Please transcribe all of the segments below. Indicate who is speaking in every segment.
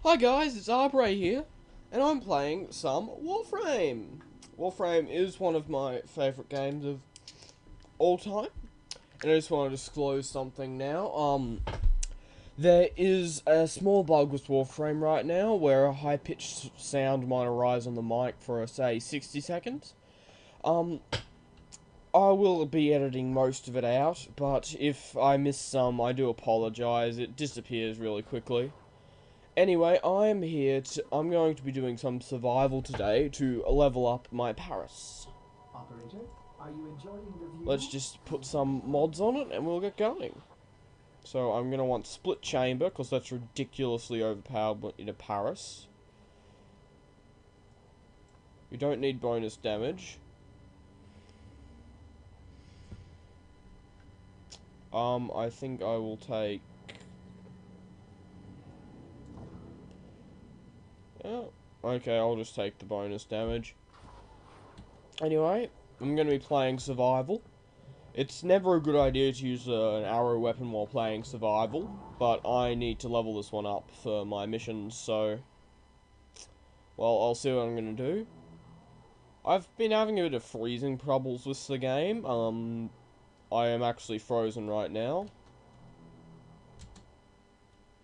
Speaker 1: Hi guys, it's Arbra here, and I'm playing some Warframe. Warframe is one of my favourite games of all time, and I just want to disclose something now. There is a small bug with Warframe right now, where a high-pitched sound might arise on the mic for, say, 60 seconds. I will be editing most of it out, but if I miss some, I do apologise. It disappears really quickly. Anyway, I'm going to be doing some survival today to level up my Paris.
Speaker 2: Operator, are you enjoying the view?
Speaker 1: Let's just put some mods on it and we'll get going. So I'm going to want split chamber, because that's ridiculously overpowered in a Paris. You don't need bonus damage. I think I will take... Oh, okay, I'll just take the bonus damage. Anyway, I'm going to be playing survival. It's never a good idea to use an arrow weapon while playing survival, but I need to level this one up for my missions, so... Well, I'll see what I'm going to do. I've been having a bit of freezing troubles with the game. I am actually frozen right now.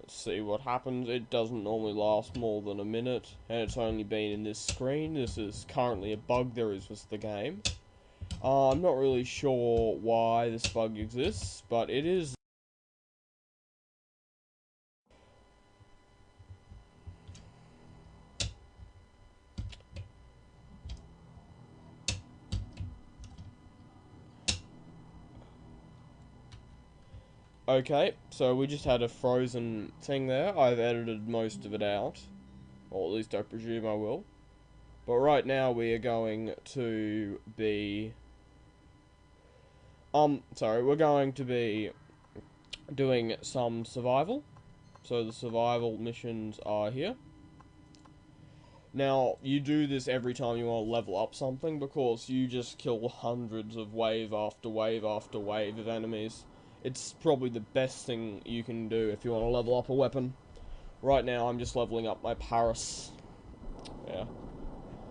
Speaker 1: Let's see what happens. It doesn't normally last more than a minute, and it's only been in this screen. This is currently a bug there is with the game. I'm not really sure why this bug exists, but it is. Okay, so we just had a frozen thing there. I've edited most of it out, or at least I presume I will. But right now we are going to be... we're going to be doing some survival. So the survival missions are here. Now, you do this every time you want to level up something, because you just kill hundreds of wave after wave after wave of enemies. It's probably the best thing you can do if you want to level up a weapon. Right now, I'm just leveling up my Paris. Yeah.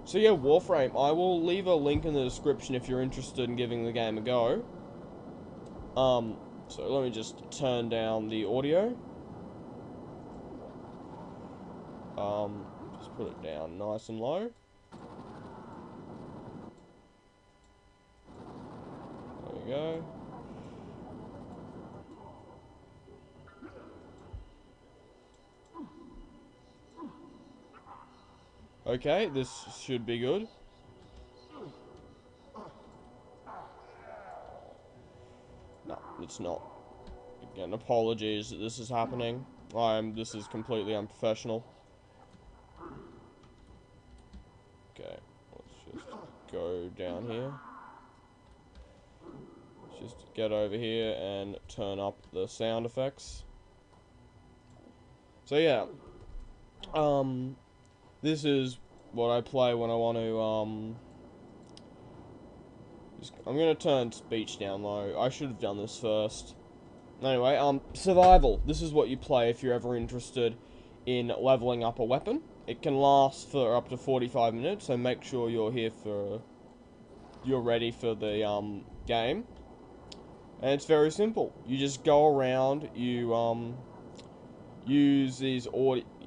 Speaker 1: So yeah, Warframe. I will leave a link in the description if you're interested in giving the game a go. So let me just turn down the audio. Just put it down nice and low. There we go. Okay, this should be good. No, it's not. Again, apologies that this is happening. This is completely unprofessional. Okay, let's just go down here. Let's just get over here and turn up the sound effects. So yeah, this is what I play when I want to, I'm gonna turn speech down low. I should have done this first. Anyway, survival. This is what you play if you're ever interested in leveling up a weapon. It can last for up to 45 minutes, so make sure you're ready for the, game. And it's very simple. You just go around, you, use these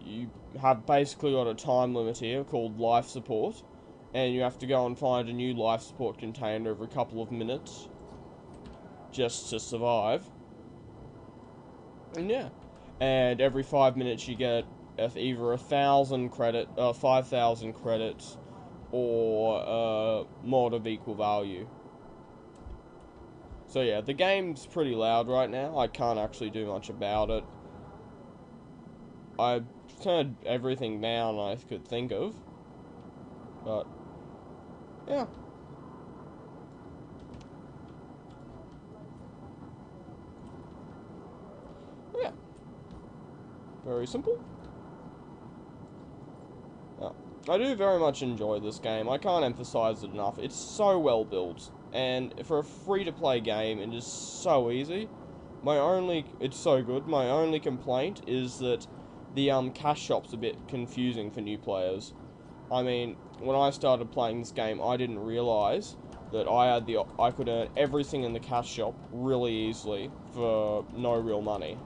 Speaker 1: you have basically got a time limit here called life support, and you have to go and find a new life support container every couple of minutes just to survive. And yeah, and every 5 minutes you get either 1,000 credit, 5,000 credits, or a mod of equal value. So yeah, the game's pretty loud right now. I can't actually do much about it. I turned everything down I could think of, but yeah. Yeah. Very simple. Yeah. I do very much enjoy this game. I can't emphasize it enough. It's so well built, and for a free-to-play game, it is so easy. It's so good. My only complaint is that the cash shop's a bit confusing for new players. I mean, when I started playing this game, I didn't realise that I could earn everything in the cash shop really easily for no real money.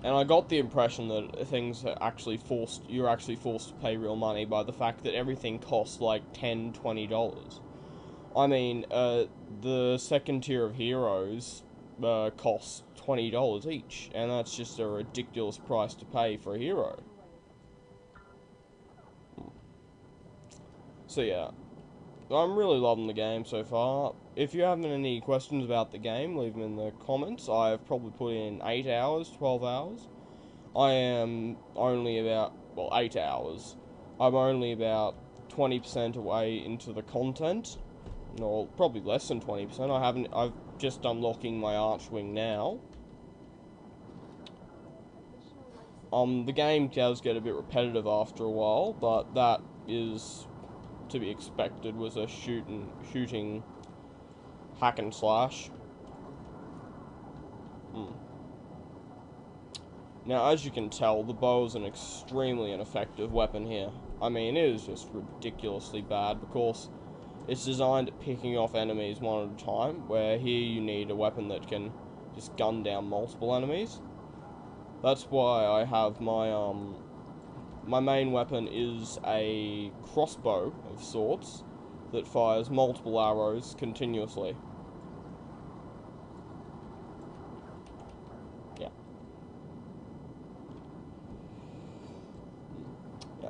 Speaker 1: And I got the impression that you're actually forced to pay real money by the fact that everything costs like $10, $20. I mean, the second tier of heroes costs $20 each, and that's just a ridiculous price to pay for a hero. So yeah, I'm really loving the game so far. If you have any questions about the game, leave them in the comments. I've probably put in 8 hours, 12 hours. I am only about, well, 8 hours. I'm only about 20% away into the content. Or probably less than 20%. I've just unlocking my Archwing now. The game does get a bit repetitive after a while, but that is to be expected with a shooting hack and slash. Now, as you can tell, the bow is an extremely ineffective weapon here. I mean, it is just ridiculously bad because it's designed at picking off enemies one at a time, where here you need a weapon that can just gun down multiple enemies. That's why I have my main weapon is a crossbow of sorts that fires multiple arrows continuously. Yeah.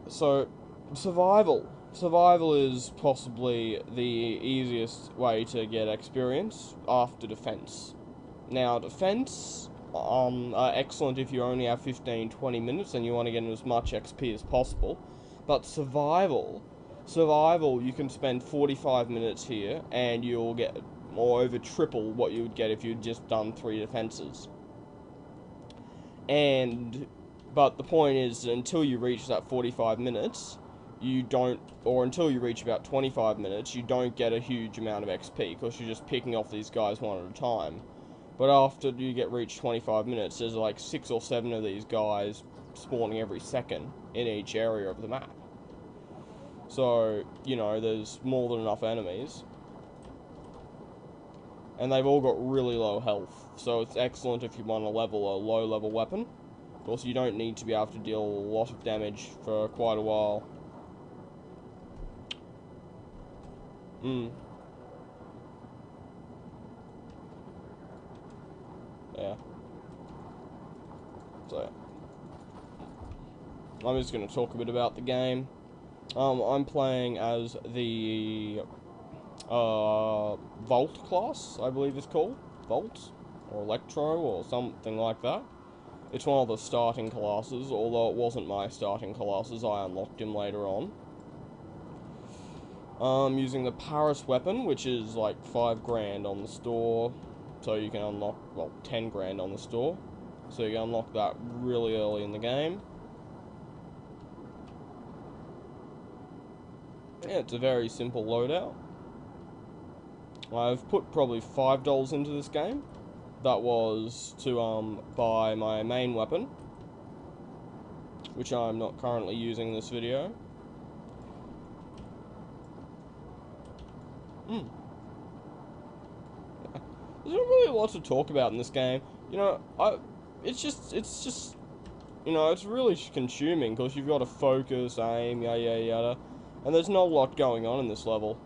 Speaker 1: So, survival. Survival is possibly the easiest way to get experience after defense. Now, defense are excellent if you only have 15-20 minutes and you want to get as much XP as possible. But survival, you can spend 45 minutes here and you'll get more over triple what you would get if you'd just done 3 defenses. But the point is that until you reach that 45 minutes, until you reach about 25 minutes, you don't get a huge amount of XP because you're just picking off these guys one at a time. But after you reach 25 minutes, there's like 6 or 7 of these guys spawning every second in each area of the map. So, you know, there's more than enough enemies. And they've all got really low health, so it's excellent if you want to level a low-level weapon. Of course, you don't need to be able to deal a lot of damage for quite a while. Yeah. So, I'm just going to talk a bit about the game. I'm playing as the Volt class, I believe it's called. Volt? Or Electro, or something like that. It's one of the starting classes, although it wasn't my starting classes, I unlocked him later on. Using the Paris weapon, which is like 5 grand on the store, so you can unlock, well, 10 grand on the store, so you can unlock that really early in the game. Yeah, it's a very simple loadout. I've put probably $5 into this game. That was to buy my main weapon, which I'm not currently using in this video. There's not really a lot to talk about in this game. You know, it's just, you know, it's really consuming because you've got to focus, aim, yada yada yada, and there's not a lot going on in this level.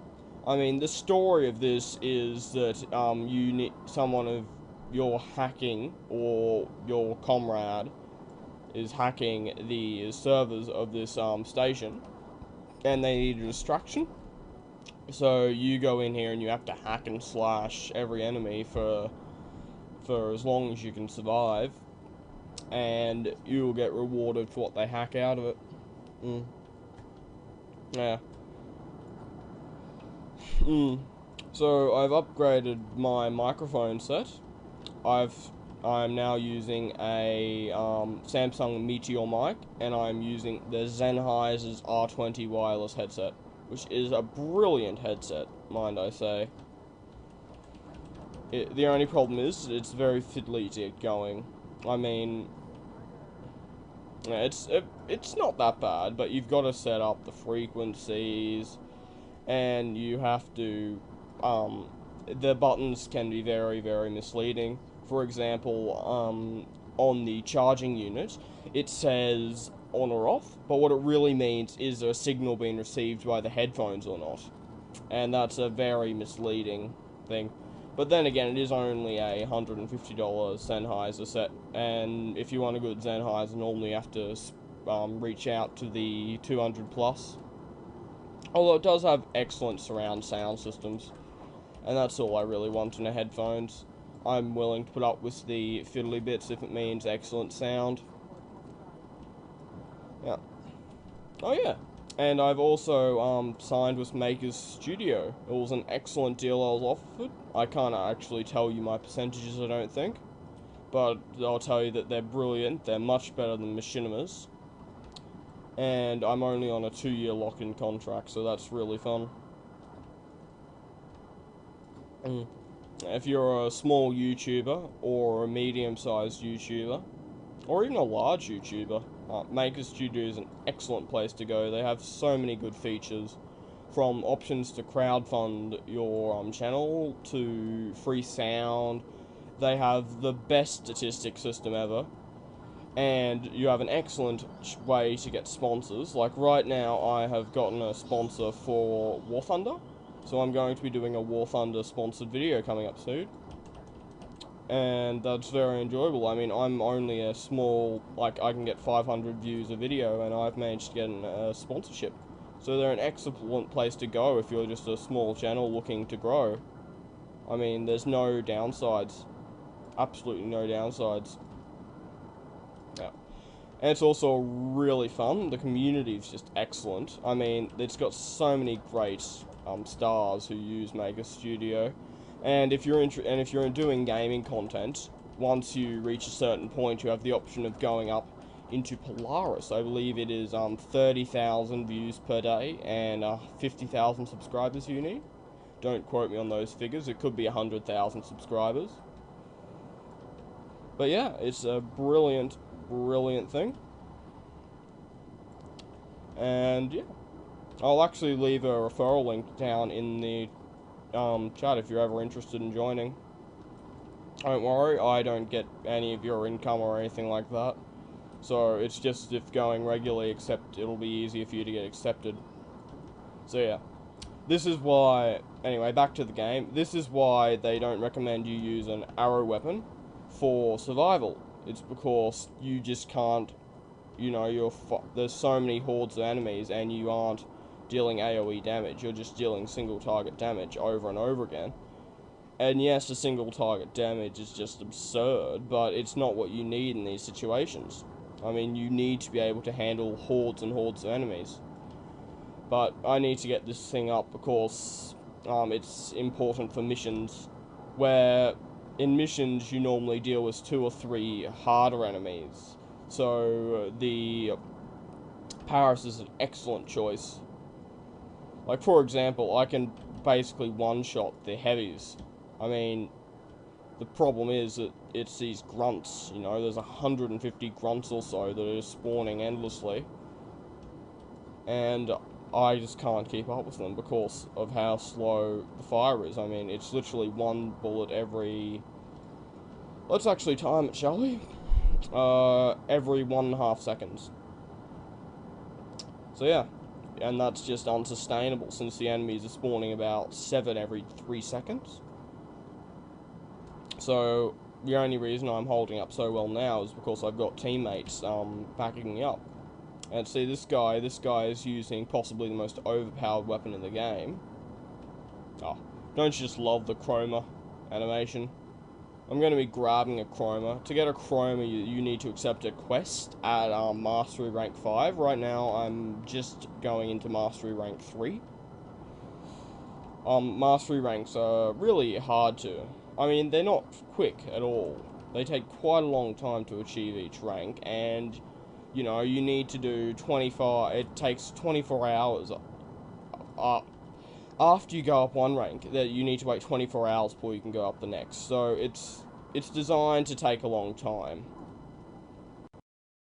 Speaker 1: I mean, the story of this is that you need someone of your hacking, or your comrade is hacking the servers of this station, and they need a distraction. So you go in here and you have to hack and slash every enemy for as long as you can survive, and you will get rewarded for what they hack out of it. Yeah. So I've upgraded my microphone set. I'm now using a Samsung Meteor mic, and I'm using the Sennheiser's R20 wireless headset, which is a brilliant headset, mind I say. The only problem is it's very fiddly to get going. I mean, Yeah, it's not that bad, but you've got to set up the frequencies, and you have to, the buttons can be very, very misleading. For example, on the charging unit, it says on or off, but what it really means is a signal being received by the headphones or not. And that's a very misleading thing. But then again, it is only a $150 Sennheiser set, and if you want a good Sennheiser, normally you have to reach out to the 200 plus. Although it does have excellent surround sound systems, and that's all I really want in a headphones. I'm willing to put up with the fiddly bits if it means excellent sound. Yeah. Oh yeah. And I've also signed with Maker's Studio. It was an excellent deal I was offered. I can't actually tell you my percentages, I don't think. But I'll tell you that they're brilliant. They're much better than Machinima's. And I'm only on a 2-year lock-in contract, so that's really fun. If you're a small YouTuber, or a medium-sized YouTuber, or even a large YouTuber, Maker Studio is an excellent place to go. They have so many good features, from options to crowdfund your channel, to free sound. They have the best statistics system ever, and you have an excellent way to get sponsors. Like right now, I have gotten a sponsor for War Thunder, so I'm going to be doing a War Thunder sponsored video coming up soon. And that's very enjoyable. I mean, I'm only a small, like, I can get 500 views a video, and I've managed to get a sponsorship. So they're an excellent place to go if you're just a small channel looking to grow. I mean, there's no downsides. Absolutely no downsides. Yeah. And it's also really fun. The community is just excellent. I mean, it's got so many great stars who use Maker Studio. And if you're doing gaming content, once you reach a certain point, you have the option of going up into Polaris. I believe it is 30,000 views per day and 50,000 subscribers you need. Don't quote me on those figures. It could be 100,000 subscribers. But yeah, it's a brilliant, brilliant thing. And yeah, I'll actually leave a referral link down in the chat if you're ever interested in joining. Don't worry, I don't get any of your income or anything like that. So it's just if going regularly, except it'll be easier for you to get accepted. So yeah. This is why, anyway, back to the game. This is why they don't recommend you use an arrow weapon for survival. It's because you just can't, you know, there's so many hordes of enemies and you aren't dealing AoE damage. You're just dealing single target damage over and over again. And yes, the single target damage is just absurd, but it's not what you need in these situations. I mean, you need to be able to handle hordes and hordes of enemies. But I need to get this thing up because it's important for missions, where in missions you normally deal with 2 or 3 harder enemies. So the Paris is an excellent choice. Like, for example, I can basically one-shot the heavies. I mean, the problem is that it's these grunts, you know, there's 150 grunts or so that are spawning endlessly. And I just can't keep up with them because of how slow the fire is. I mean, it's literally 1 bullet every... Let's actually time it, shall we? Every 1.5 seconds. So yeah, and that's just unsustainable since the enemies are spawning about 7 every 3 seconds. So the only reason I'm holding up so well now is because I've got teammates backing me up. And see, this guy is using possibly the most overpowered weapon in the game. Oh, don't you just love the chroma animation? I'm going to be grabbing a chroma. To get a chroma, you need to accept a quest at Mastery Rank 5. Right now, I'm just going into Mastery Rank 3. Mastery ranks are really hard to... I mean, they're not quick at all. They take quite a long time to achieve each rank, and... You know, you need to do 24... It takes 24 hours... after you go up one rank, that you need to wait 24 hours before you can go up the next. So it's designed to take a long time.